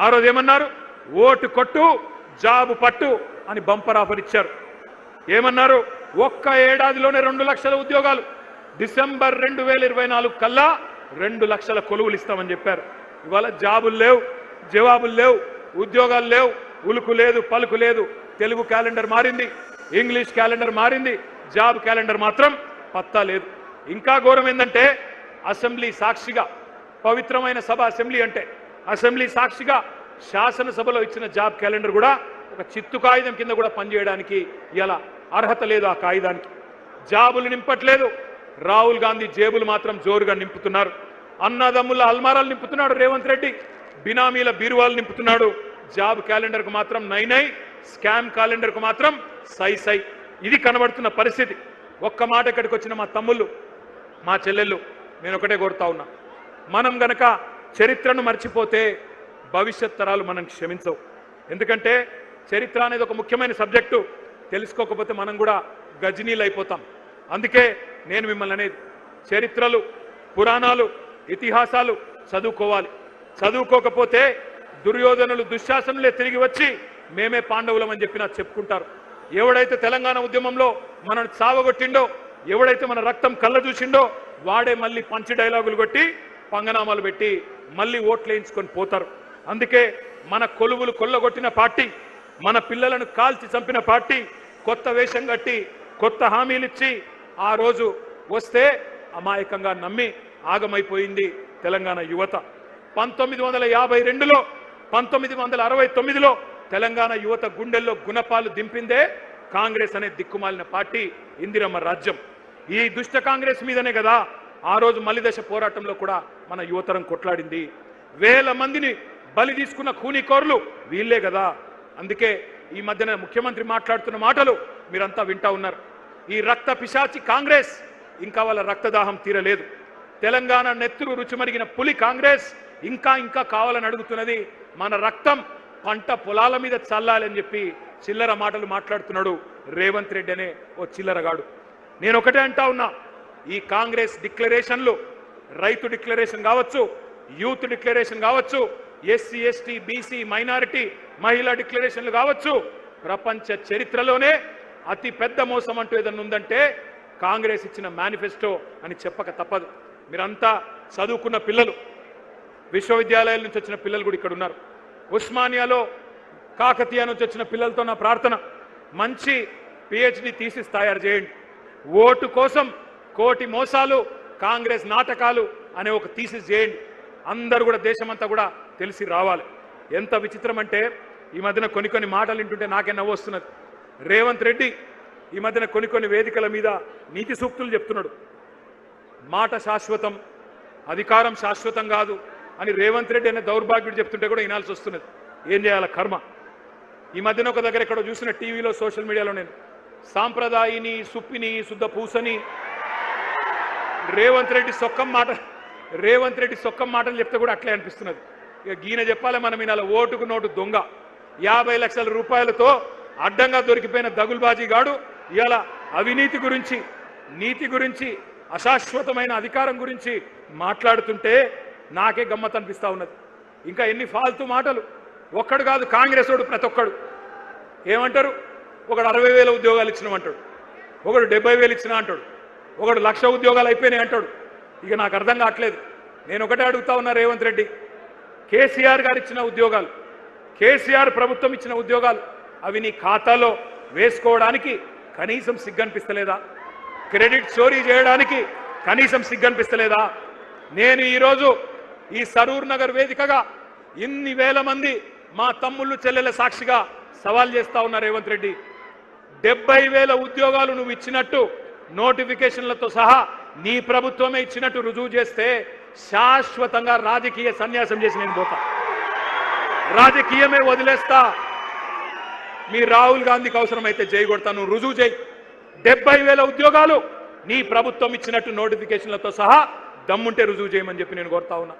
ఆ రోజు ఏమన్నారు? ఓటు కొట్టు జాబు పట్టు అని బంపర్ ఆఫర్ ఇచ్చారు. ఏమన్నారు? ఒక్క ఏడాదిలోనే 2 లక్షల ఉద్యోగాలు, డిసెంబర్ 2024 కల్లా 2 లక్షల కొలువులు ఇస్తామని చెప్పారు. ఇవాళ జాబులు లేవు, జవాబులు లేవు, ఉద్యోగాలు లేవు, ఉలుకు లేదు, పలుకు లేదు. తెలుగు క్యాలెండర్ మారింది, ఇంగ్లీష్ క్యాలెండర్ మారింది, జాబ్ క్యాలెండర్ మాత్రం పత్తా లేదు. ఇంకా ఘోరం ఏంటంటే అసెంబ్లీ సాక్షిగా, పవిత్రమైన సభ అసెంబ్లీ అంటే, అసెంబ్లీ సాక్షిగా శాసనసభలో ఇచ్చిన జాబ్ క్యాలెండర్ కూడా ఒక చిత్తు కాగితం కింద కూడా పనిచేయడానికి ఇలా అర్హత లేదు. ఆ కాగితానికి జాబులు నింపట్లేదు. రాహుల్ గాంధీ జేబులు మాత్రం జోరుగా నింపుతున్నారు. అన్నదమ్ముల అల్మారాలు నింపుతున్నాడు రేవంత్ రెడ్డి, బినామీల బీరువాలు నింపుతున్నాడు. జాబ్ క్యాలెండర్కు మాత్రం నై, స్కామ్ క్యాలెండర్కు మాత్రం సై. ఇది కనబడుతున్న పరిస్థితి. ఒక్క మాట ఇక్కడికి వచ్చిన మా తమ్ముళ్ళు, మా చెల్లెళ్ళు, నేను ఒకటే కోరుతా ఉన్నా, మనం గనక చరిత్రను మర్చిపోతే భవిష్యత్ తరాలు మనం క్షమించవు. ఎందుకంటే చరిత్ర అనేది ఒక ముఖ్యమైన సబ్జెక్టు. తెలుసుకోకపోతే మనం కూడా గజనీలు అయిపోతాం. అందుకే నేను మిమ్మల్ని అనేది, చరిత్రలు, పురాణాలు, ఇతిహాసాలు చదువుకోవాలి. చదువుకోకపోతే దుర్యోధనులు, దుశ్శాసనులే తిరిగి వచ్చి మేమే పాండవులం అని చెప్పి నాకు చెప్పుకుంటారు. ఎవడైతే తెలంగాణ ఉద్యమంలో మనల్ని చావగొట్టిండో, ఎవడైతే మన రక్తం కళ్ళ చూసిండో, వాడే మళ్ళీ పంచి డైలాగులు కొట్టి పంగనామాలు పెట్టి మళ్ళీ ఓట్లు వేయించుకొని పోతారు. అందుకే మన కొలువులు కొల్లగొట్టిన పార్టీ, మన పిల్లలను కాల్చి చంపిన పార్టీ కొత్త వేషం కట్టి కొత్త హామీలు ఇచ్చి ఆ రోజు వస్తే అమాయకంగా నమ్మి ఆగమైపోయింది తెలంగాణ యువత. 1952లో 1969లో తెలంగాణ యువత గుండెల్లో గుణపాలు దింపిందే కాంగ్రెస్ అనే దిక్కుమాలిన పార్టీ, ఇందిరమ్మ రాజ్యం. ఈ దుష్ట కాంగ్రెస్ మీదనే కదా ఆ రోజు మలిదశ పోరాటంలో కూడా మన యువతరం కొట్లాడింది. వేల మందిని బలి తీసుకున్న కూనీకోర్లు వీళ్ళే కదా. అందుకే ఈ మధ్యన ముఖ్యమంత్రి మాట్లాడుతున్న మాటలు మీరంతా వింటా ఉన్నారు. ఈ రక్త పిశాచి కాంగ్రెస్ ఇంకా వాళ్ళ రక్తదాహం తీరలేదు. తెలంగాణ నెత్తురు రుచిమరిగిన పులి కాంగ్రెస్ ఇంకా కావాలని అడుగుతున్నది. మన రక్తం పంట పొలాల మీద చల్లాలని చెప్పి చిల్లర మాటలు మాట్లాడుతున్నాడు రేవంత్ రెడ్డి అనే ఓ చిల్లరగాడు. నేను ఒకటే అంటా ఉన్నా, ఈ కాంగ్రెస్ డిక్లరేషన్లు, రైతు డిక్లరేషన్ కావచ్చు, యూత్ డిక్లరేషన్ కావచ్చు, ఎస్సీ ఎస్టీ బీసీ మైనారిటీ మహిళా డిక్లరేషన్లు కావచ్చు, ప్రపంచ చరిత్రలోనే అతి పెద్ద మోసం అంటూ ఏదన్నా ఉందంటే కాంగ్రెస్ ఇచ్చిన మేనిఫెస్టో అని చెప్పక తప్పదు. మీరంతా చదువుకున్న పిల్లలు, విశ్వవిద్యాలయాల నుంచి వచ్చిన పిల్లలు కూడా ఇక్కడ ఉన్నారు. ఉస్మానియాలో, కాకతీయ నుంచి వచ్చిన పిల్లలతో నా ప్రార్థన, మంచి పిహెచ్డి థీసిస్ తయారు చేయండి. ఓటు కోసం కోటి మోసాలు, కాంగ్రెస్ నాటకాలు అనే ఒక థీసిస్ చేయండి. అందరూ కూడా, దేశమంతా కూడా తెలిసి రావాలి. ఎంత విచిత్రం అంటే ఈ మధ్యన కొన్ని మాటలు వింటుంటే నాకే నవ్వు వస్తున్నది. రేవంత్ రెడ్డి ఈ మధ్యన కొన్ని వేదికల మీద నీతి సూక్తులు చెప్తున్నాడు. మాట శాశ్వతం, అధికారం శాశ్వతం కాదు అని రేవంత్ రెడ్డి అనే దౌర్భాగ్యుడు చెప్తుంటే కూడా వినాల్సి వస్తున్నది. ఏం చేయాల కర్మ. ఈ మధ్యన ఒక దగ్గర ఎక్కడో చూసిన టీవీలో, సోషల్ మీడియాలో, నేను సాంప్రదాయిని, సుప్పిని, శుద్ధ పూసని రేవంత్ రెడ్డి సొక్కం మాటలు చెప్తే కూడా అట్లే అనిపిస్తున్నది. ఇక గీన చెప్పాలి మనం వినాల. ఓటుకు నోటు దొంగ, 50 లక్షల రూపాయలతో అడ్డంగా దొరికిపోయిన దగుల్బాజీగాడు ఇవాళ అవినీతి గురించి, నీతి గురించి, అశాశ్వతమైన అధికారం గురించి మాట్లాడుతుంటే నాకే గమ్మత్ అనిపిస్తా ఉన్నది. ఇంకా ఎన్ని ఫాల్తూ మాటలు. ఒక్కడు కాదు, కాంగ్రెస్ వాడు ప్రతి ఒక్కడు ఏమంటారు? ఒకడు 60,000 ఉద్యోగాలు ఇచ్చినామంటాడు, ఒకడు 70,000 ఇచ్చినా అంటాడు, ఒకడు 1,00,000 ఉద్యోగాలు అయిపోయినాయి అంటాడు. ఇక నాకు అర్థం కావట్లేదు. నేను ఒకటే అడుగుతా ఉన్నా రేవంత్ రెడ్డి, కేసీఆర్ గారు ఇచ్చిన ఉద్యోగాలు, కేసీఆర్ ప్రభుత్వం ఇచ్చిన ఉద్యోగాలు, అవి నీ ఖాతాలో వేసుకోవడానికి కనీసం సిగ్గనిపిస్తలేదా? క్రెడిట్ చోరీ చేయడానికి కనీసం సిగ్గనిపిస్తలేదా? నేను ఈరోజు ఈ సరూర్ నగర్ వేదికగా ఇన్ని వేల మంది మా తమ్ముళ్ళు చెల్లెల సాక్షిగా సవాల్ చేస్తా ఉన్నా రేవంత్ రెడ్డి, 70,000 ఉద్యోగాలు నువ్వు ఇచ్చినట్టు నోటిఫికేషన్లతో సహా నీ ప్రభుత్వమే ఇచ్చినట్టు రుజువు చేస్తే శాశ్వతంగా రాజకీయ సన్యాసం చేసి నేను పోతా, రాజకీయమే వదిలేస్తా. మీ రాహుల్ గాంధీకి అవసరమైతే జై కొడతా, నువ్వు రుజువు చేయి. 70,000 ఉద్యోగాలు నీ ప్రభుత్వం ఇచ్చినట్టు నోటిఫికేషన్లతో సహా దమ్ముంటే రుజువు చేయమని చెప్పి నేను కోరుతా ఉన్నా.